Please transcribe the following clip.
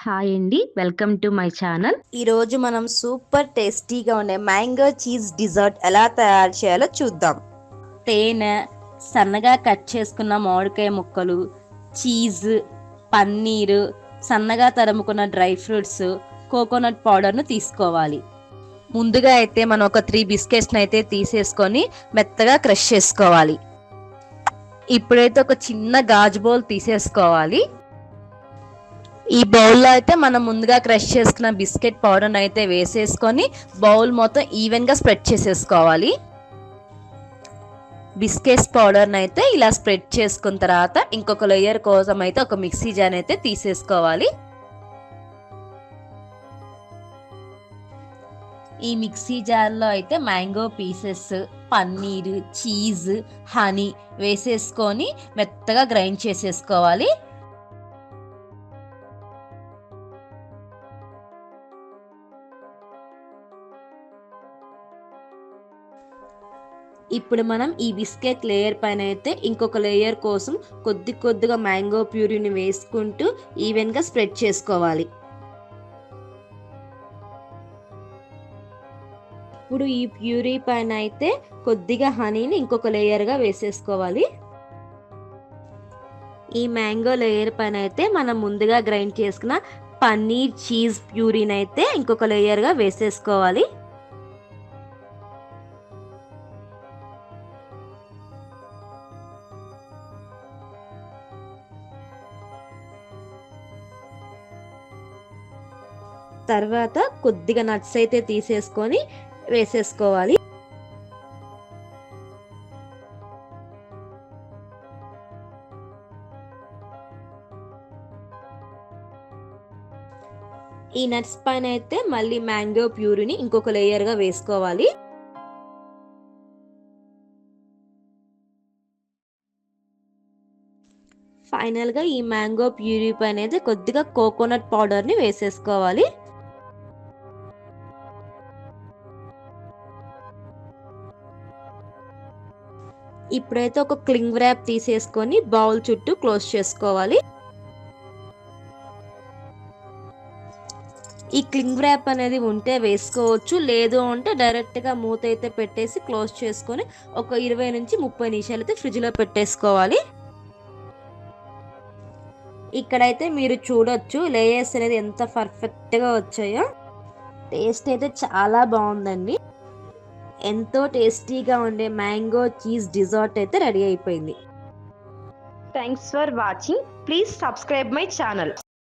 Hi అండి, welcome to my channel. ఈరోజు మనం సూపర్ టేస్టీగా ఉండే మ్యాంగో చీజ్ డిజర్ట్ ఎలా తయారు చేయాలో చూద్దాం. తేనె, సన్నగా కట్ చేసుకున్న మామిడికాయ ముక్కలు, చీజ్, పన్నీరు, సన్నగా తరుముకున్న డ్రై ఫ్రూట్స్, కోకోనట్ పౌడర్ను తీసుకోవాలి. ముందుగా అయితే మనం ఒక 3 బిస్కెట్స్ని అయితే తీసేసుకొని మెత్తగా క్రష్ చేసుకోవాలి. ఇప్పుడైతే ఒక చిన్న గాజు బౌల్ తీసేసుకోవాలి. ఈ బౌల్లో అయితే మనం ముందుగా క్రష్ చేసుకున్న బిస్కెట్ పౌడర్ని అయితే వేసేసుకొని బౌల్ మొత్తం ఈవెన్గా స్ప్రెడ్ చేసేసుకోవాలి. బిస్కెట్స్ పౌడర్ని అయితే ఇలా స్ప్రెడ్ చేసుకున్న తర్వాత ఇంకొక లేయర్ కోసం అయితే ఒక మిక్సీ జార్ అయితే తీసేసుకోవాలి. ఈ మిక్సీ జార్లో అయితే mango pieces, paneer, cheese, honey వేసేసుకొని మెత్తగా గ్రైండ్ చేసేసుకోవాలి. ఇప్పుడు మనం ఈ బిస్కెట్ లేయర్ పైన అయితే ఇంకొక లేయర్ కోసం కొద్దిగా మ్యాంగో ప్యూరీని వేసుకుంటూ ఈవెన్గా స్ప్రెడ్ చేసుకోవాలి. ఇప్పుడు ఈ ప్యూరీ పైన అయితే కొద్దిగా హనీని ఇంకొక లేయర్గా వేసేసుకోవాలి. ఈ మ్యాంగో లేయర్ పైన అయితే మనం ముందుగా గ్రైండ్ చేసుకున్న పన్నీర్, చీజ్ ప్యూరీని అయితే ఇంకొక లేయర్గా వేసేసుకోవాలి. తర్వాత కొద్దిగా నట్స్ అయితే తీసేసుకొని వేసేసుకోవాలి. ఈ నట్స్ పైన అయితే మళ్ళీ మ్యాంగో ప్యూరీని ఇంకొక లేయర్గా వేసుకోవాలి. ఫైనల్గా ఈ మ్యాంగో ప్యూరీ పైన అయితే కొద్దిగా కోకోనట్ పౌడర్ని వేసేసుకోవాలి. ఇప్పుడైతే ఒక క్లింగ్ ర్యాప్ తీసేసుకొని బౌల్ చుట్టూ క్లోజ్ చేసుకోవాలి. ఈ క్లింగ్ ర్యాప్ అనేది ఉంటే వేసుకోవచ్చు, లేదు అంటే డైరెక్ట్గా మూత అయితే పెట్టేసి క్లోజ్ చేసుకొని ఒక 20 నుంచి 30 నిమిషాలు అయితే ఫ్రిడ్జ్లో పెట్టేసుకోవాలి. ఇక్కడైతే మీరు చూడొచ్చు లేయర్స్ అనేది ఎంత పర్ఫెక్ట్గా వచ్చాయో. టేస్ట్ అయితే చాలా బాగుందండి. ఎంతో టేస్టీగా ఉండే మ్యాంగో చీజ్ డిజర్ట్ అయితే రెడీ అయిపోయింది. Thanks for watching. Please subscribe my channel.